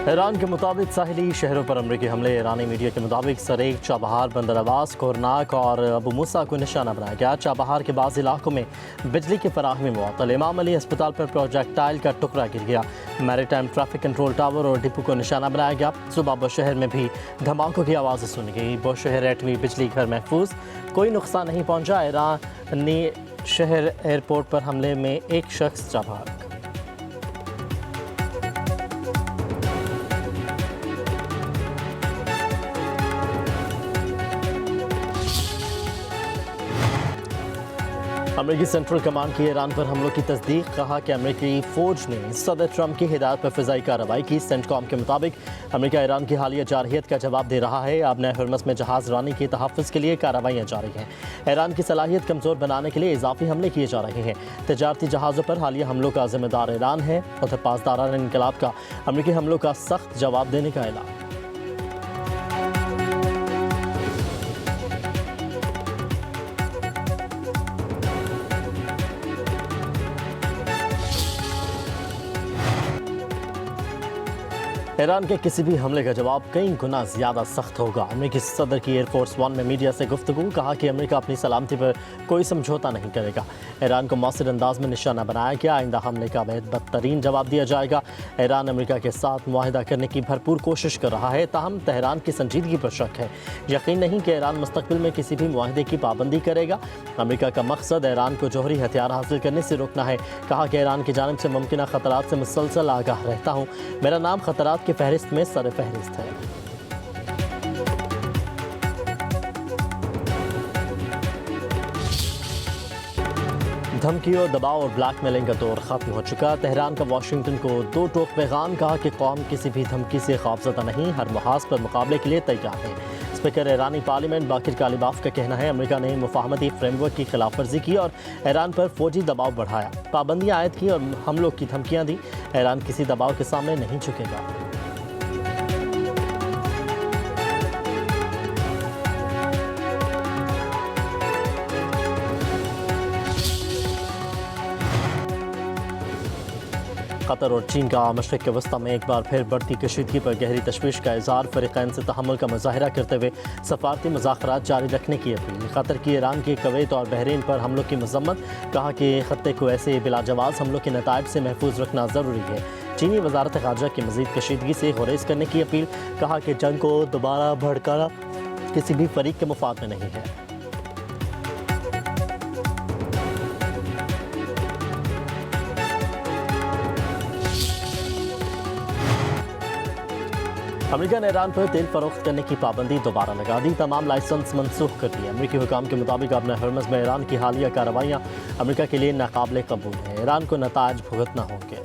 ایران کے مطابق ساحلی شہروں پر امریکی حملے۔ ایرانی میڈیا کے مطابق سریک، چابہار، بندر عباس، کورناک اور ابو موسیٰ کو نشانہ بنایا گیا۔ چابہار کے بعض علاقوں میں بجلی کی فراہمی معطل۔ امام علی ہسپتال پر پروجیکٹائل کا ٹکڑا گر گیا۔ میری ٹائم ٹریفک کنٹرول ٹاور اور ڈپو کو نشانہ بنایا گیا۔ صبح بوشہر میں بھی دھماکوں کی آوازیں سنی گئی۔ بوشہر ایٹمی بجلی گھر محفوظ، کوئی نقصان نہیں پہنچا۔ ایرانی شہر ایئرپورٹ پر حملے میں ایک شخص جاں بحق۔ امریکی سینٹرل کمانڈ کی ایران پر حملوں کی تصدیق۔ کہا کہ امریکی فوج نے صدر ٹرمپ کی ہدایت پر فضائی کارروائی کی۔ سینٹ کام کے مطابق امریکہ ایران کی حالیہ جارحیت کا جواب دے رہا ہے۔ آبنۂ ہرمز میں جہاز رانی کے تحفظ کے لیے کارروائیاں جاری ہیں۔ ایران کی صلاحیت کمزور بنانے کے لیے اضافی حملے کیے جا رہے ہیں۔ تجارتی جہازوں پر حالیہ حملوں کا ذمہ دار ایران ہے۔ ادھر پاسداران انقلاب کا امریکی حملوں کا سخت جواب دینے کا اعلان۔ ایران کے کسی بھی حملے کا جواب کئی گنا زیادہ سخت ہوگا۔ امریکی صدر کی ایئر فورس ون میں میڈیا سے گفتگو۔ کہا کہ امریکہ اپنی سلامتی پر کوئی سمجھوتا نہیں کرے گا۔ ایران کو مؤثر انداز میں نشانہ بنایا گیا۔ آئندہ حملے کا بدترین جواب دیا جائے گا۔ ایران امریکہ کے ساتھ معاہدہ کرنے کی بھرپور کوشش کر رہا ہے، تاہم تہران کی سنجیدگی پر شک ہے۔ یقین نہیں کہ ایران مستقبل میں کسی بھی معاہدے کی پابندی کرے گا۔ امریکہ کا مقصد ایران کو جوہری ہتھیار حاصل کرنے سے روکنا ہے۔ کہا کہ ایران کی جانب سے ممکنہ خطرات سے مسلسل آگاہ رہتا ہوں۔ میرا نام خطرات کی فہرست میں سر فہرست ہے۔ دھمکیوں، دباؤ اور بلیک میلنگ کا دور ختم ہو چکا۔ تہران کا واشنگٹن کو دو ٹوک پیغام۔ کہا کہ قوم کسی بھی دھمکی سے خوفزدہ نہیں، ہر محاذ پر مقابلے کے لیے تیار ہے۔ اسپیکر ایرانی پارلیمنٹ باقر کالیباف کا کہنا ہے امریکہ نے مفاہمتی فریم ورک کی خلاف ورزی کی اور ایران پر فوجی دباؤ بڑھایا، پابندیاں عائد کی اور حملوں کی دھمکیاں دی۔ ایران کسی دباؤ کے سامنے نہیں جھکے گا۔ قطر اور چین کا مشرق کے وسطی میں ایک بار پھر بڑھتی کشیدگی پر گہری تشویش کا اظہار۔ فریقین سے تحمل کا مظاہرہ کرتے ہوئے سفارتی مذاکرات جاری رکھنے کی اپیل۔ قطر کی ایران کے کویت اور بحرین پر حملوں کی مذمت۔ کہا کہ خطے کو ایسے بلا جواز حملوں کے نتائج سے محفوظ رکھنا ضروری ہے۔ چینی وزارت خارجہ کی مزید کشیدگی سے گریز کرنے کی اپیل۔ کہا کہ جنگ کو دوبارہ بھڑکانا کسی بھی فریق کے مفاد میں نہیں ہے۔ امریکہ نے ایران پر تیل فروخت کرنے کی پابندی دوبارہ لگا دی، تمام لائسنس منسوخ کر دیے۔ امریکی حکام کے مطابق آبنۂ ہرمز میں ایران کی حالیہ کارروائیاں امریکہ کے لیے ناقابل قبول ہیں۔ ایران کو نتائج بھگتنا ہوں گے۔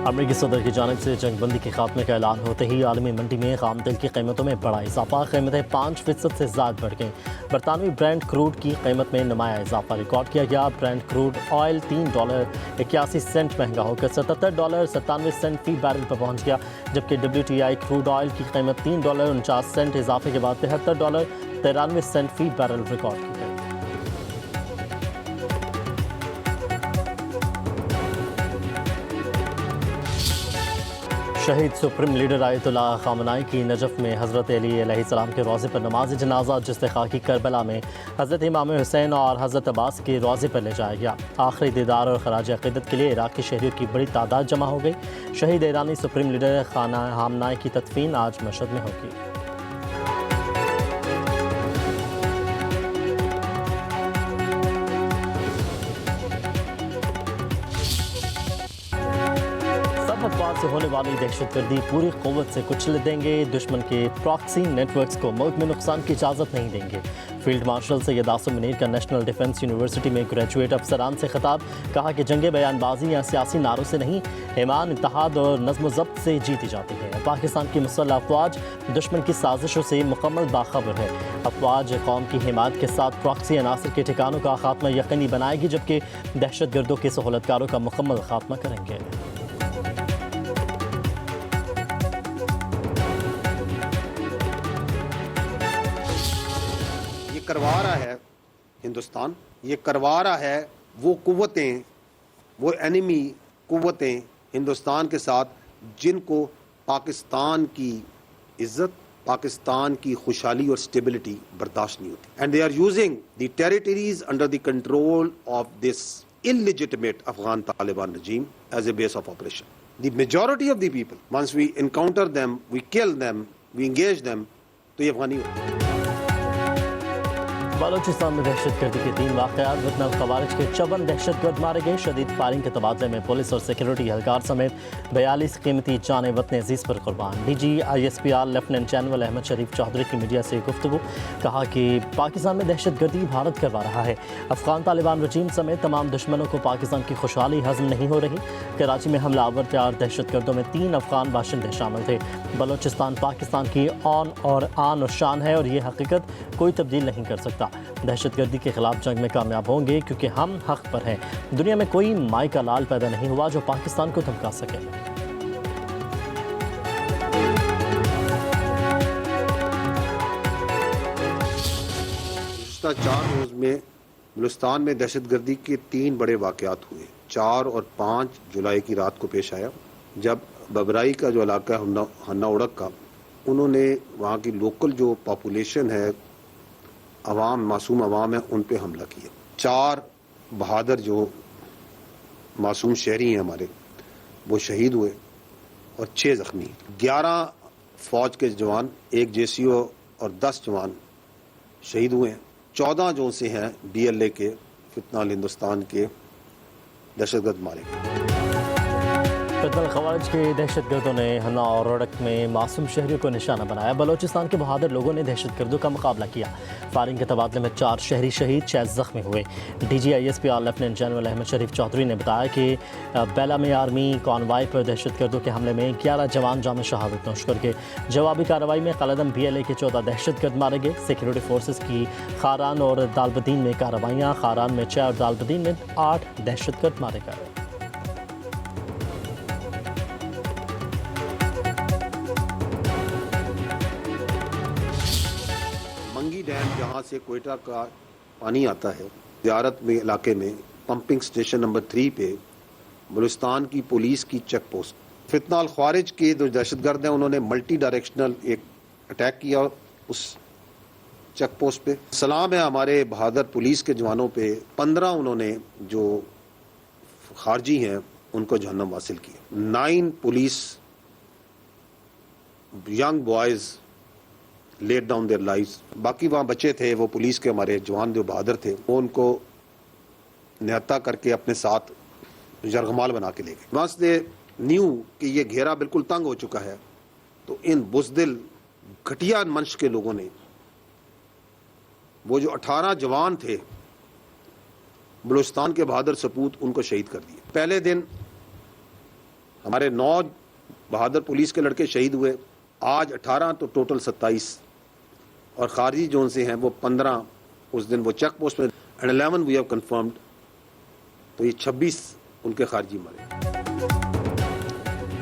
امریکی صدر کی جانب سے جنگ بندی کے خاتمے کا اعلان ہوتے ہی عالمی منڈی میں خام تیل کی قیمتوں میں بڑا اضافہ۔ قیمتیں 5% سے زائد بڑھ گئیں۔ برطانوی برینڈ کروڈ کی قیمت میں نمایاں اضافہ ریکارڈ کیا گیا۔ برینڈ کروڈ آئل $3.81 مہنگا ہو کر $77.97 فی بیرل پر پہنچ گیا، جبکہ WTI کروڈ آئل کی قیمت $3.49 اضافے کے بعد $73.93 فی بیرل ریکارڈ کی گئی۔ شہید سپریم لیڈر آیت اللہ خامنائی کی نجف میں حضرت علی علیہ السلام کے روضے پر نماز جنازہ جس سے خاکی کربلا میں حضرت امام حسین اور حضرت عباس کے روضے پر لے جایا گیا۔ آخری دیدار اور خراج عقیدت کے لیے عراقی شہریوں کی بڑی تعداد جمع ہو گئی۔ شہید ایرانی سپریم لیڈر خامنائی کی تدفین آج مشہد میں ہوگی۔ افواج سے ہونے والی دہشت گردی پوری قوت سے کچل دیں گے۔ دشمن کے پراکسی نیٹ ورکس کو ملک میں نقصان کی اجازت نہیں دیں گے۔ فیلڈ مارشل سید آصم منیر کا نیشنل ڈیفنس یونیورسٹی میں گریجویٹ افسران سے خطاب۔ کہا کہ جنگ بیان بازی یا سیاسی نعروں سے نہیں، ایمان، اتحاد اور نظم و ضبط سے جیتی جاتی ہے۔ پاکستان کی مسلح افواج دشمن کی سازشوں سے مکمل باخبر ہے۔ افواج قوم کی حمایت کے ساتھ پراکسی عناصر کے ٹھکانوں کا خاتمہ یقینی بنائے گی، جبکہ دہشت گردوں کے سہولتکاروں کا مکمل خاتمہ کریں گے۔ کروا رہا ہے ہندوستان، یہ کروا رہا ہے وہ قوتیں، وہ اینیمی قوتیں ہندوستان کے ساتھ جن کو پاکستان کی عزت، پاکستان کی خوشحالی اور اسٹیبلٹی برداشت نہیں ہوتی. And they are using the territories under the control of this illegitimate Afghan Taliban regime as a base of operation. The majority of the people, once we encounter them, we kill them, we engage them, تو یہ افغانی ہوتے ہیں. بلوچستان میں دہشت گردی کے 3 واقعات، وطن الخوارج کے 54 دہشت گرد مارے گئے. شدید فائرنگ کے تبادلے میں پولیس اور سیکیورٹی اہلکار سمیت 42 قیمتی جانیں وطن عزیز پر قربان. D G I S P R lieutenant general Ahmed Sharif Chaudhry کی میڈیا سے گفتگو، کہا کہ پاکستان میں دہشت گردی بھارت کروا رہا ہے. افغان طالبان رجیم سمیت تمام دشمنوں کو پاکستان کی خوشحالی ہضم نہیں ہو رہی. کراچی میں حملہ آور تیار دہشت گردوں میں 3 افغان باشندے شامل تھے. بلوچستان پاکستان کی آن و شان ہے اور یہ حقیقت کوئی تبدیل نہیں کر سکتا. دہشت گردی کے خلاف جنگ میں کامیاب ہوں گے کیونکہ ہم حق پر ہیں. دنیا میں کوئی مائی کا لال پیدا نہیں ہوا جو پاکستان کو دھمکا سکے. گزشتہ 4 روز میں بلوچستان میں دہشت گردی کے 3 بڑے واقعات ہوئے. 4 اور 5 جولائی کی رات کو پیش آیا جب ببرائی کا جو علاقہ ہے ہنا اڑک کا، انہوں نے وہاں کی لوکل جو پاپولیشن ہے، عوام، معصوم عوام ہے، ان پہ حملہ کیا. 4 بہادر جو معصوم شہری ہیں ہمارے، وہ شہید ہوئے اور 6 زخمی. 11 فوج کے جوان، 1 جے سی او اور 10 جوان شہید ہوئے ہیں. 14 جو سے ہیں DLA کے فتنہ ہندوستان کے دہشت گرد مارے گئے. فتنہ الخوارج کے دہشت گردوں نے ہنا اور روڑک میں معصوم شہریوں کو نشانہ بنایا. بلوچستان کے بہادر لوگوں نے دہشت گردوں کا مقابلہ کیا. فائرنگ کے تبادلے میں 4 شہری شہید، 6 زخمی ہوئے. D G I S P R lieutenant general Ahmed Sharif Chaudhry نے بتایا کہ بیلا میں آرمی کانوائے پر دہشت گردوں کے حملے میں 11 جوان جام شہادت نوش کر گئے. جوابی کارروائی میں قلعدم BLA کے 14 دہشت گرد مارے گئے. سیکیورٹی فورسز کی خاران اور دالبدین میں کارروائیاں، خاران میں 6 اور دالبدین میں 8 دہشت گرد مارے گئے. ڈیم جہاں سے کوئٹہ کا پانی آتا ہے، زیارت میں علاقے میں پمپنگ سٹیشن نمبر 3 پہ بلوچستان کی پولیس کی چیک پوسٹ، فتنہ الخوارج کے جو دہشت گرد ہیں انہوں نے ملٹی ڈائریکشنل ایک اٹیک کیا اس چیک پوسٹ پہ. سلام ہے ہمارے بہادر پولیس کے جوانوں پہ. 15 انہوں نے جو خارجی ہیں ان کو جہنم حاصل کیا. 9 police young boys laid down their lives. باقی وہاں بچے تھے، وہ پولیس کے ہمارے جوان جو بہادر تھے، وہ ان کو نہتا کر کے اپنے ساتھ یرغمال بنا کے لے گئے. وانس دے نیو کہ یہ گھیرا بالکل تنگ ہو چکا ہے، تو ان بزدل گھٹیا منش کے لوگوں نے وہ جو 18 جوان تھے بلوچستان کے بہادر سپوت، ان کو شہید کر دیا. پہلے دن ہمارے 9 بہادر پولیس کے لڑکے شہید ہوئے. آج 18 تو ٹوٹل 27 اور خارجی جون سے ہیں وہ 15. اس دن وہ چیک پوسٹ میں 11 وی ہیو کنفرمڈ، تو یہ 26 ان کے خارجی مرے.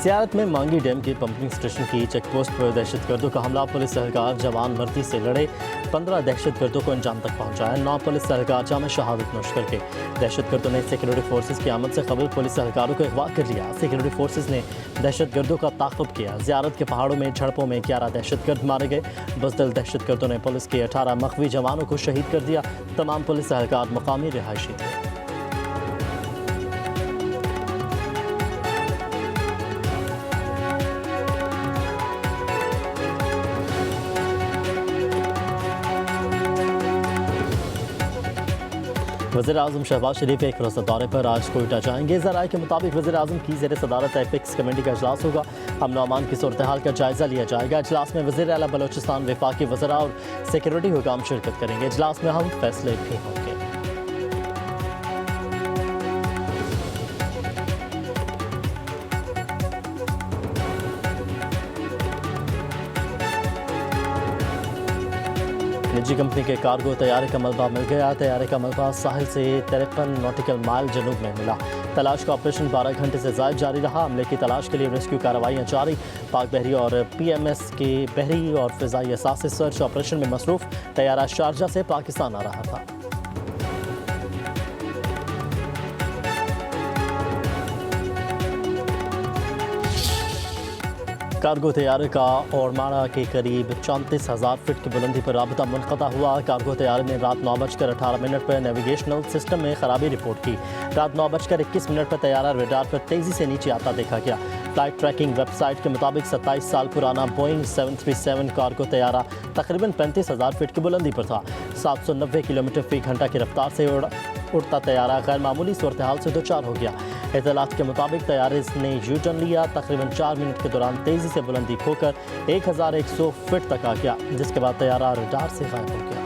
زیارت میں مانگی ڈیم کے پمپنگ سٹیشن کی چیک پوسٹ پر دہشت گردوں کا حملہ. پولیس اہلکار جوان وردی سے لڑے، 15 دہشت گردوں کو انجام تک پہنچایا. 9 پولیس اہلکار جام شہادت نوش کر کے. دہشت گردوں نے سیکیورٹی فورسز کی آمد سے قبل پولیس اہلکاروں کو اغوا کر لیا. سیکیورٹی فورسز نے دہشت گردوں کا تعاقب کیا. زیارت کے پہاڑوں میں جھڑپوں میں 11 دہشت گرد مارے گئے. بزدل دہشت گردوں نے پولیس کے 18 مخفی جوانوں کو شہید کر دیا. تمام پولیس اہلکار مقامی رہائشی تھے. وزیر اعظم شہباز شریف ایک روزہ دورے پر آج کوئٹہ جائیں گے. ذرائع کے مطابق وزیر اعظم کی زیر صدارت ایپیکس کمیٹی کا اجلاس ہوگا. امن و امان کی صورتحال کا جائزہ لیا جائے گا. اجلاس میں وزیر اعلیٰ بلوچستان، وفاقی وزراء اور سیکیورٹی حکام شرکت کریں گے. اجلاس میں اہم فیصلے بھی ہوں گے. نجی کمپنی کے کارگو طیارے کا ملبہ مل گیا. طیارے کا ملبہ ساحل سے 53 نوٹیکل مائل جنوب میں ملا. تلاش کا آپریشن 12 گھنٹے سے زائد جاری رہا. عملے کی تلاش کے لیے ریسکیو کارروائیاں جاری. پاک بحری اور PMS کے بحری اور فضائی اثاثے سرچ آپریشن میں مصروف. طیارہ شارجہ سے پاکستان آ رہا تھا. کارگو طیارے کا اورماڑا کے قریب 34,000 فٹ کی بلندی پر رابطہ منقطع ہوا. کارگو طیارے نے رات 9:18 پر نیویگیشنل سسٹم میں خرابی رپورٹ کی. رات 9:21 پر طیارہ ریڈار پر تیزی سے نیچے آتا دیکھا گیا. فلائٹ ٹریکنگ ویب سائٹ کے مطابق 27 سال پرانا بوئنگ 737 کارگو طیارہ تقریباً 35,000 فٹ کی بلندی پر تھا. 790 کلومیٹر فی گھنٹہ کی رفتار سے اڑتا طیارہ غیر معمولی صورتحال سے دوچار ہو گیا. اطلاعات کے مطابق طیارے نے یو ٹرن لیا. تقریباً 4 منٹ کے دوران تیزی سے بلندی کھو کر 1,100 فٹ تک آ گیا، جس کے بعد طیارہ ریڈار سے غائب ہو گیا.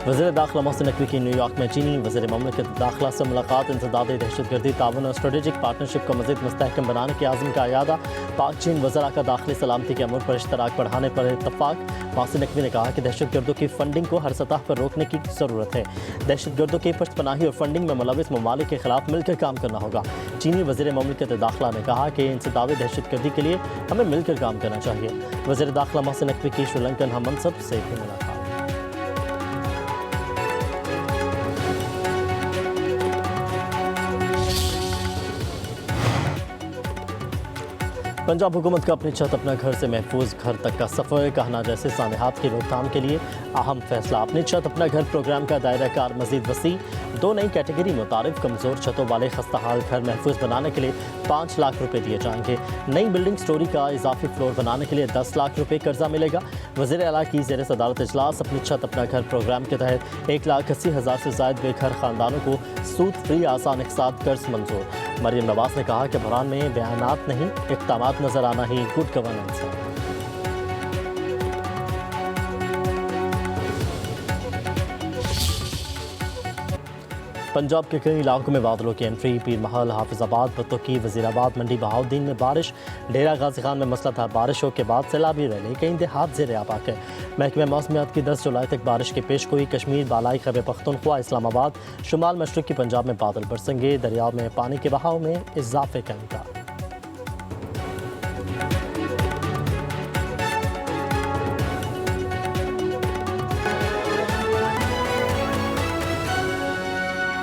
وزیر داخلہ محسن نقوی کی نیو یارک میں چینی وزیر مملکت داخلہ سے ملاقات. انسداد دہشت گردی، تعاون اور اسٹریٹجک پارٹنرشپ کو مزید مستحکم بنانے کے عزم کا اعادہ. پاک چین وزراء کا داخلی سلامتی کے امور پر اشتراک بڑھانے پر اتفاق. محسن نقوی نے کہا کہ دہشت گردوں کی فنڈنگ کو ہر سطح پر روکنے کی ضرورت ہے. دہشت گردوں کی پشت پناہی اور فنڈنگ میں ملوث ممالک کے خلاف مل کر کام کرنا ہوگا. چینی وزیر مملکت داخلہ نے کہا کہ انسداد دہشت گردی کے لیے ہمیں مل کر کام کرنا چاہیے. وزیر داخلہ محسن نقوی کی شری لنکن ہم منصب سے بھی ملاقات. پنجاب حکومت کا اپنی چھت اپنا گھر سے محفوظ گھر تک کا سفر. کہنا جیسے سانحات کی روک تھام کے لیے اہم فیصلہ. اپنی چھت اپنا گھر پروگرام کا دائرہ کار مزید وسیع. 2 نئی کیٹیگری متعارف. کمزور چھتوں والے خستہ حال گھر محفوظ بنانے کے لیے 5 لاکھ روپے دیے جائیں گے. نئی بلڈنگ سٹوری کا اضافی فلور بنانے کے لیے 10 لاکھ روپے قرضہ ملے گا. وزیر اعلیٰ کی زیر صدارت اجلاس. اپنی چھت اپنا گھر پروگرام کے تحت 1,80,000 سے زائد بے گھر خاندانوں کو سود فری آسان اقساط قرض منظور. مریم نواز نے کہا کہ بحران میں بیانات نہیں، اقدامات نظر آنا ہی گڈ گورننس ہے. پنجاب کے کئی علاقوں میں بادلوں کی انٹری. پیر محل، حافظ آباد، بتوکی، وزیر آباد، منڈی بہاؤالدین میں بارش. ڈیرہ غازی خان میں مسلسل بارشوں کے بعد سیلابی ریلی. کئی دیہات زیر آب آ گئے. محکمہ موسمیات کی 10 جولائی تک بارش کی پیش گوئی. کشمیر، بالائی خیبر پختونخوا، اسلام آباد، شمال مشرقی پنجاب میں بادل برسیں گے. دریاؤ میں پانی کے بہاؤ میں اضافے کا امکان.